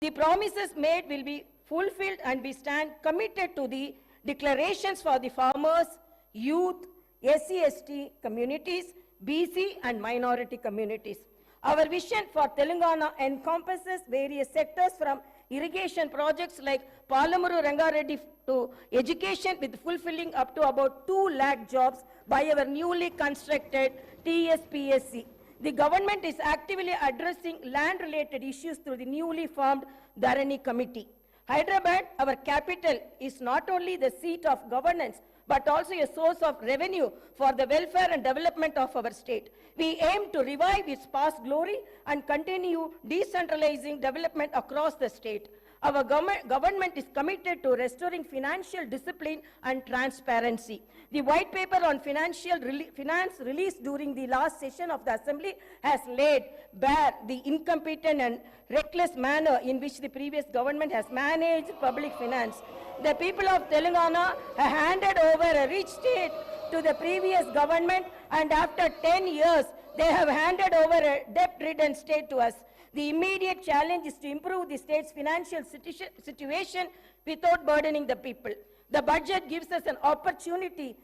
The promises made will be fulfilled, and we stand committed to the declarations for the farmers, youth, SC/ST communities, BC and minority communities. Our vision for Telangana encompasses various sectors from irrigation projects like Palamuru Rangareddy to education, with fulfilling up to about 2 lakh jobs by our newly constructed TSPSC. The government is actively addressing land-related issues through the newly formed Dharani Committee. Hyderabad, our capital, is not only the seat of governance, but also a source of revenue for the welfare and development of our state. We aim to revive its past glory and continue decentralizing development across the state. Our government is committed to restoring financial discipline and transparency. The white paper on finance released during the last session of the Assembly has laid bare the incompetent and reckless manner in which the previous government has managed public finance. The people of Telangana have handed over a rich state to the previous government, and after 10 years, they have handed over a debt-ridden state to us. The immediate challenge is to improve the state's financial situation without burdening the people. The budget gives us an opportunity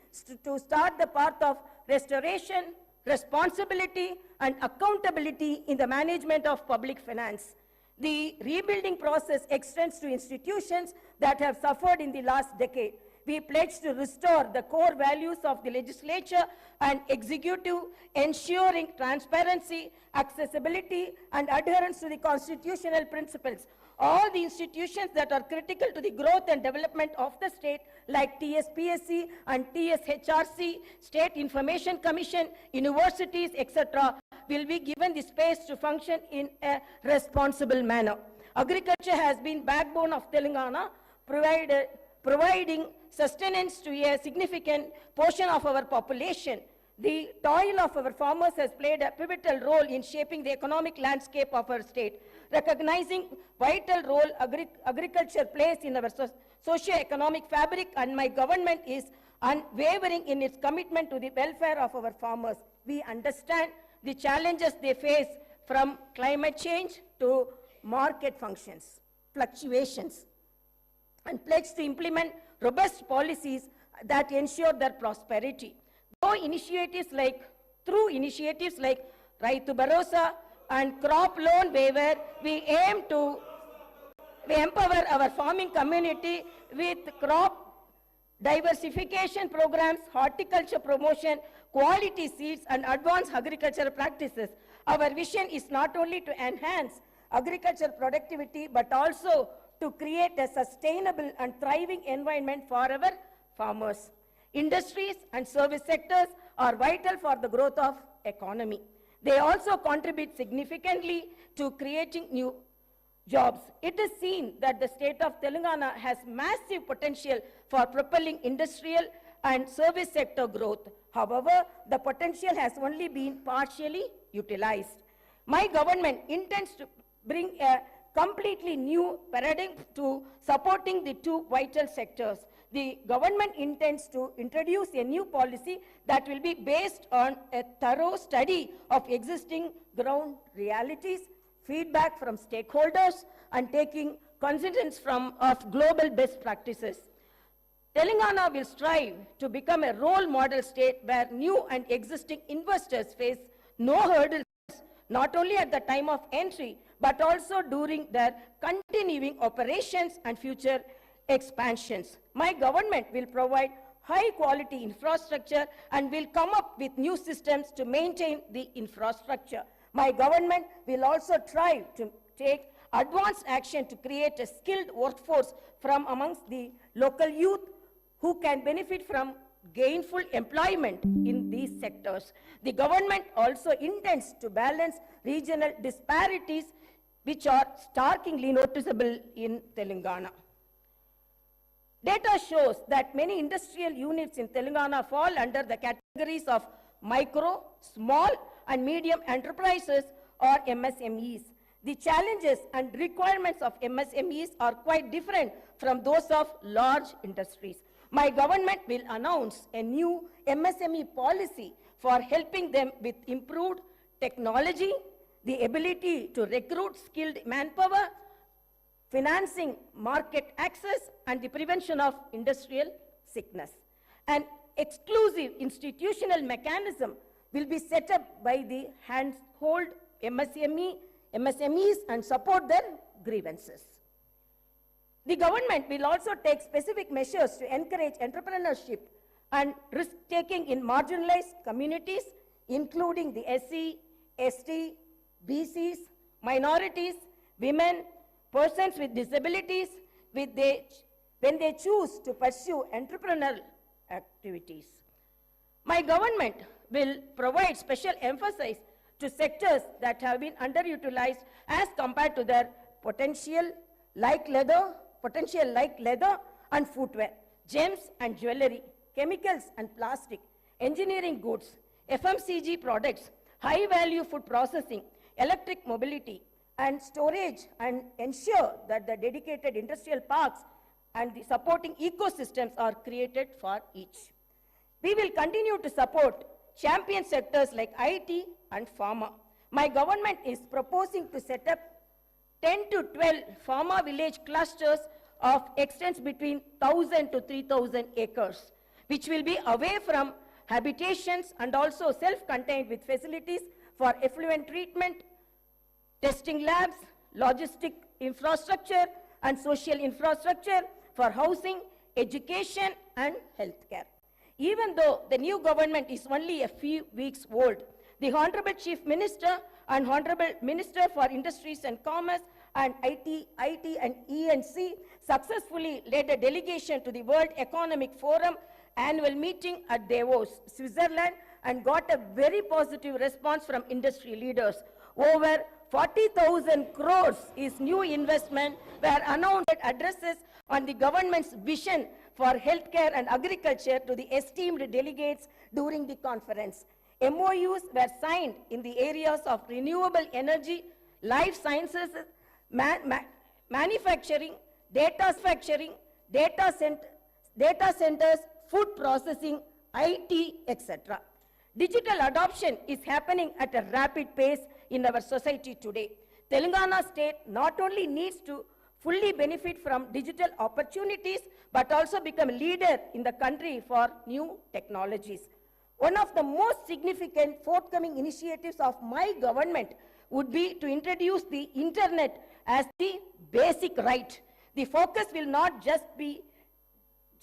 to start the path of restoration, responsibility, and accountability in the management of public finance. The rebuilding process extends to institutions that have suffered in the last decade. We pledge to restore the core values of the legislature and executive, ensuring transparency, accessibility, and adherence to the constitutional principles. All the institutions that are critical to the growth and development of the state, like TSPSC and TSHRC, State Information Commission, universities, etc., will be given the space to function in a responsible manner. Agriculture has been backbone of Telangana, providing sustenance to a significant portion of our population. The toil of our farmers has played a pivotal role in shaping the economic landscape of our state. Recognizing vital role agriculture plays in our socio-economic fabric, and my government is unwavering in its commitment to the welfare of our farmers. We understand the challenges they face, from climate change to market fluctuations, and pledge to implement robust policies that ensure their prosperity. Through initiatives like Raitu Bharosa and crop loan waiver, we aim to empower our farming community with crop diversification programs, horticulture promotion, quality seeds, and advanced agricultural practices. Our vision is not only to enhance agricultural productivity, but also to create a sustainable and thriving environment for our farmers. Industries and service sectors are vital for the growth of economy. They also contribute significantly to creating new jobs. It is seen that the state of Telangana has massive potential for propelling industrial and service sector growth. However, the potential has only been partially utilized. My government intends to bring a completely new paradigm to supporting the two vital sectors. The government intends to introduce a new policy that will be based on a thorough study of existing ground realities, feedback from stakeholders, and taking cognizance of global best practices. Telangana will strive to become a role model state where new and existing investors face no hurdles, not only at the time of entry, but also during their continuing operations and future expansions. My government will provide high quality infrastructure and will come up with new systems to maintain the infrastructure. My government will also try to take advanced action to create a skilled workforce from amongst the local youth who can benefit from gainful employment in these sectors. The government also intends to balance regional disparities which are starkly noticeable in Telangana. Data shows that many industrial units in Telangana fall under the categories of micro, small, and medium enterprises, or MSMEs. The challenges and requirements of MSMEs are quite different from those of large industries. My government will announce a new MSME policy for helping them with improved technology, the ability to recruit skilled manpower, financing, market access, and the prevention of industrial sickness. An exclusive institutional mechanism will be set up by the handhold MSMEs and support their grievances. The government will also take specific measures to encourage entrepreneurship and risk-taking in marginalized communities, including the SC, ST, BCs, minorities, women, persons with disabilities, when they choose to pursue entrepreneurial activities. My government will provide special emphasis to sectors that have been underutilized as compared to their potential, like leather and footwear, gems and jewelry, chemicals and plastic, engineering goods, FMCG products, high-value food processing, electric mobility, and storage, and ensure that the dedicated industrial parks and the supporting ecosystems are created for each. We will continue to support champion sectors like IT and pharma. My government is proposing to set up 10 to 12 pharma village clusters of extents between 1,000 to 3,000 acres, which will be away from habitations and also self-contained with facilities for effluent treatment, testing labs, logistic infrastructure, and social infrastructure for housing, education, and healthcare. Even though the new government is only a few weeks old, the Honorable Chief Minister and Honorable Minister for Industries and Commerce and IT and E&C successfully led a delegation to the World Economic Forum annual meeting at Davos, Switzerland, and got a very positive response from industry leaders. Over 40,000 crores is new investment were announced addresses on the government's vision for healthcare and agriculture to the esteemed delegates during the conference. MOUs were signed in the areas of renewable energy, life sciences, manufacturing, data centers, food processing, IT, etc. Digital adoption is happening at a rapid pace in our society today. Telangana state not only needs to fully benefit from digital opportunities, but also become a leader in the country for new technologies. One of the most significant forthcoming initiatives of my government would be to introduce the internet as the basic right. The focus will not just be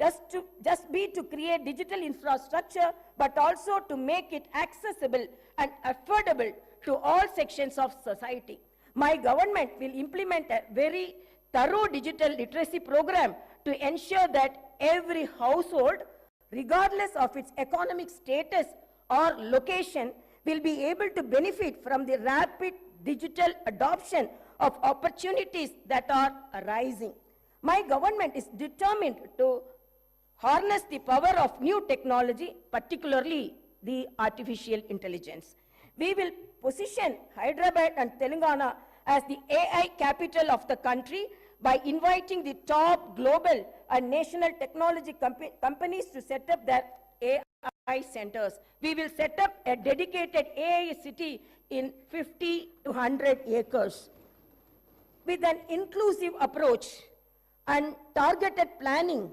to create digital infrastructure, but also to make it accessible and affordable to all sections of society. My government will implement a very thorough digital literacy program to ensure that every household, regardless of its economic status or location, will be able to benefit from the rapid digital adoption of opportunities that are arising. My government is determined to harness the power of new technology, particularly the artificial intelligence. We will position Hyderabad and Telangana as the AI capital of the country by inviting the top global and national technology companies to set up their AI centers. We will set up a dedicated AI city in 50 to 100 acres. With an inclusive approach and targeted planning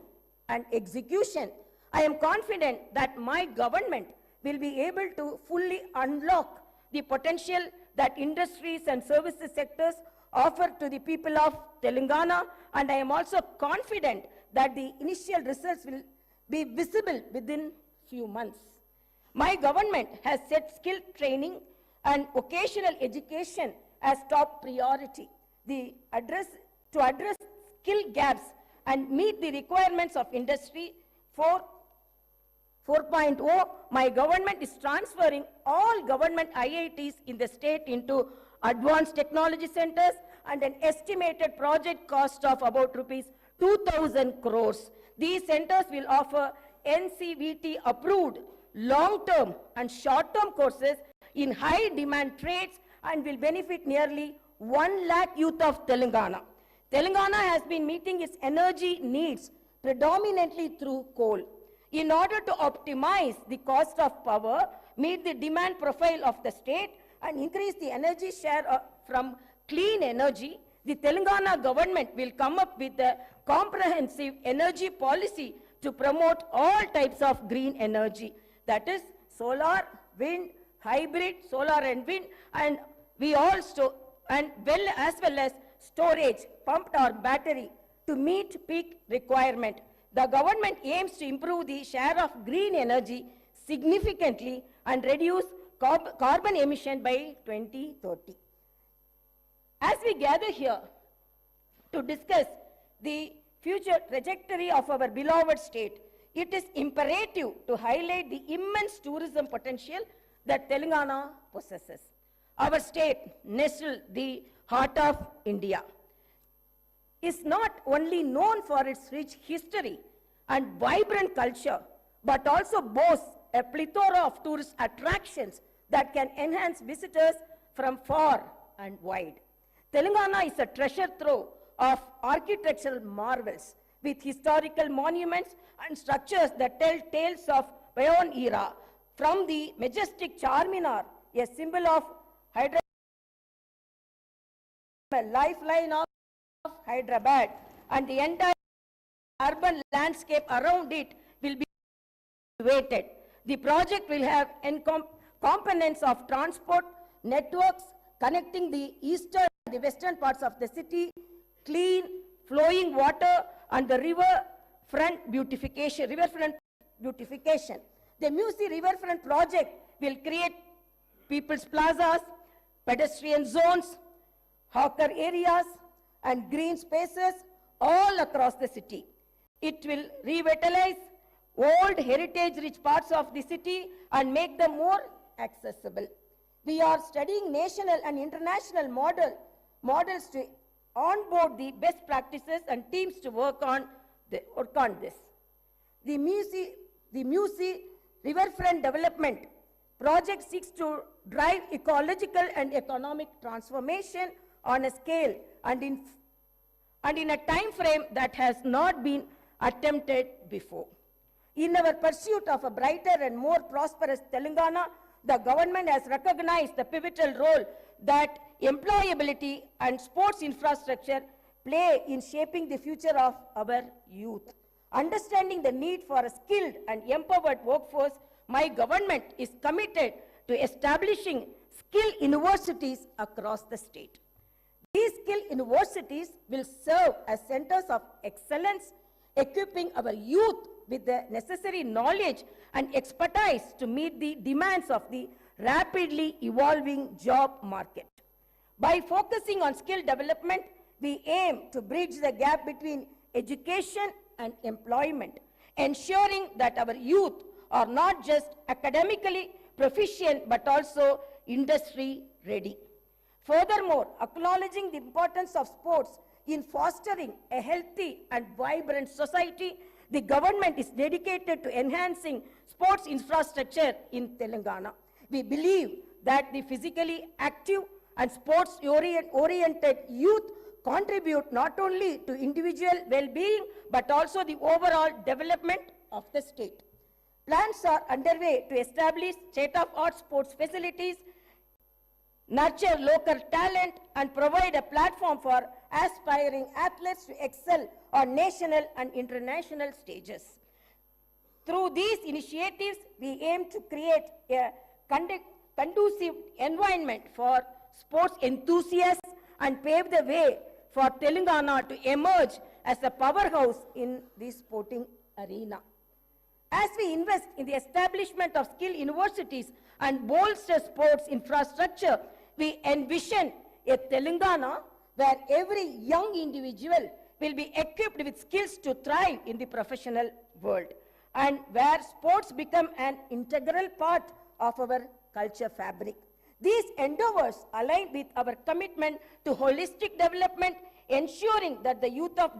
and execution, I am confident that my government will be able to fully unlock the potential that industries and services sectors offer to the people of Telangana, and I am also confident that the initial results will be visible within few months. My government has set skill training and vocational education as top priority. To address skill gaps and meet the requirements of Industry 4.0, my government is transferring all government IITs in the state into advanced technology centers, and an estimated project cost of about rupees 2,000 crores. These centers will offer NCVT approved long-term and short-term courses in high-demand trades and will benefit nearly 1 lakh youth of Telangana. Telangana has been meeting its energy needs predominantly through coal. In order to optimize the cost of power, meet the demand profile of the state, and increase the energy share from clean energy, The Telangana government will come up with a comprehensive energy policy to promote all types of green energy, that is solar, wind, hybrid, solar and wind, and we also, as well as storage, pumped or battery to meet peak requirement. The government aims to improve the share of green energy significantly and reduce carbon emission by 2030. As we gather here to discuss the future trajectory of our beloved state, it is imperative to highlight the immense tourism potential that Telangana possesses. Our state, nestled the heart of India, is not only known for its rich history and vibrant culture, but also boasts a plethora of tourist attractions that can enhance visitors from far and wide. Telangana is a treasure trove of architectural marvels with historical monuments and structures that tell tales of bygone era, from the majestic Charminar, a symbol of Hyderabad, a lifeline of Hyderabad, and the entire urban landscape around it will be elevated. The project will have components of transport networks connecting the eastern and the western parts of the city, clean, flowing water, and the riverfront beautification. The Musi Riverfront project will create people's plazas, pedestrian zones, hawker areas, and green spaces all across the city. It will revitalize old heritage-rich parts of the city and make them more accessible. We are studying national and international models to onboard the best practices and teams to work on this. The Musi Riverfront Development Project seeks to drive ecological and economic transformation on a scale and in a time frame that has not been attempted before. In our pursuit of a brighter and more prosperous Telangana, the government has recognized the pivotal role that employability and sports infrastructure play in shaping the future of our youth. Understanding the need for a skilled and empowered workforce, my government is committed to establishing skill universities across the state. These skill universities will serve as centers of excellence, equipping our youth with the necessary knowledge and expertise to meet the demands of the rapidly evolving job market. By focusing on skill development, we aim to bridge the gap between education and employment, ensuring that our youth are not just academically proficient but also industry ready. Furthermore, acknowledging the importance of sports in fostering a healthy and vibrant society, the government is dedicated to enhancing sports infrastructure in Telangana. We believe that the physically active and sports-oriented youth contribute not only to individual well-being but also the overall development of the state. Plans are underway to establish state-of-the-art sports facilities, nurture local talent, and provide a platform for aspiring athletes to excel on national and international stages. Through these initiatives, we aim to create a conducive environment for sports enthusiasts and pave the way for Telangana to emerge as a powerhouse in the sporting arena. As we invest in the establishment of skill universities and bolster sports infrastructure, we envision a Telangana where every young individual will be equipped with skills to thrive in the professional world, and where sports become an integral part of our culture fabric. These endeavors align with our commitment to holistic development, ensuring that the youth of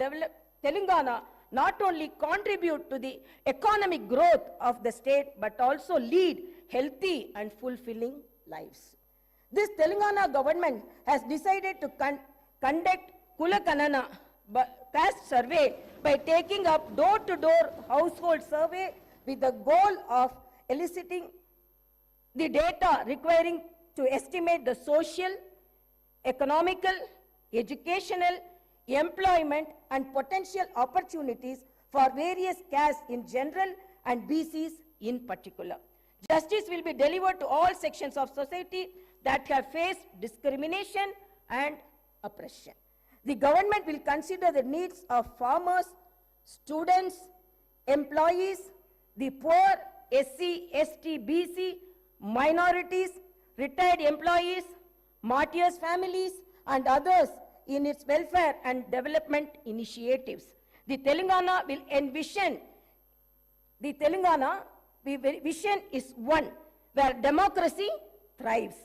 Telangana not only contribute to the economic growth of the state, but also lead healthy and fulfilling lives. This Telangana government has decided to conduct Kulakanana caste survey by taking up door-to-door household survey with the goal of eliciting the data requiring to estimate the social, economical, educational, employment and potential opportunities for various castes in general and BCs in particular. Justice will be delivered to all sections of society that have faced discrimination and oppression. The government will consider the needs of farmers, students, employees, the poor, SC, ST, BC, minorities, retired employees, martyrs' families, and others in its welfare and development initiatives. The Telangana will envision, the vision is one where democracy thrives,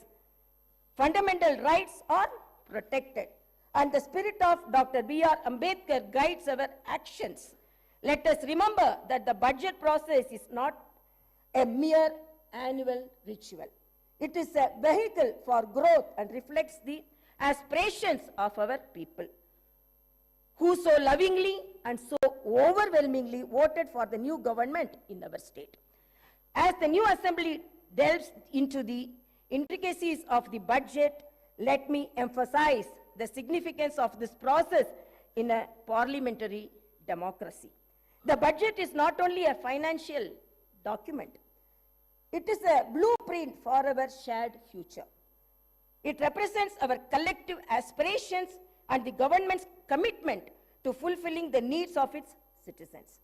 fundamental rights are protected, and the spirit of Dr. B.R. Ambedkar guides our actions. Let us remember that the budget process is not a mere annual ritual. It is a vehicle for growth and reflects the aspirations of our people, who so lovingly and so overwhelmingly voted for the new government in our state. As the new assembly delves into the intricacies of the budget, let me emphasize the significance of this process in a parliamentary democracy. The budget is not only a financial document, it is a blueprint for our shared future. It represents our collective aspirations and the government's commitment to fulfilling the needs of its citizens.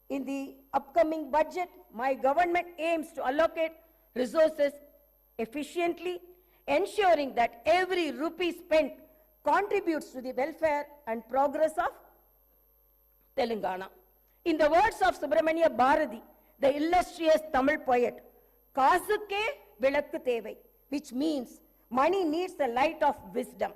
In the upcoming budget, my government aims to allocate resources efficiently, ensuring that every rupee spent contributes to the welfare and progress of Telangana. In the words of Subramania Bharati, the illustrious Tamil poet, "Kaasukke vilakku thevai," which means money needs the light of wisdom.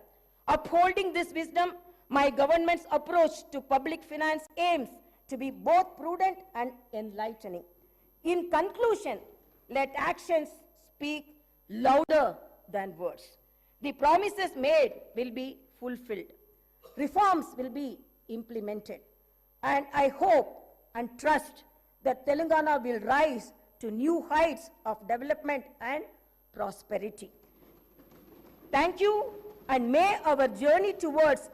Upholding this wisdom, my government's approach to public finance aims to be both prudent and enlightening. In conclusion, let actions speak louder than words. The promises made will be fulfilled. Reforms will be implemented. And I hope and trust that Telangana will rise to new heights of development and prosperity. Thank you, and may our journey towards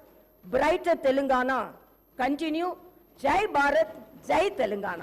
brighter Telangana continue. Jai Bharat, Jai Telangana.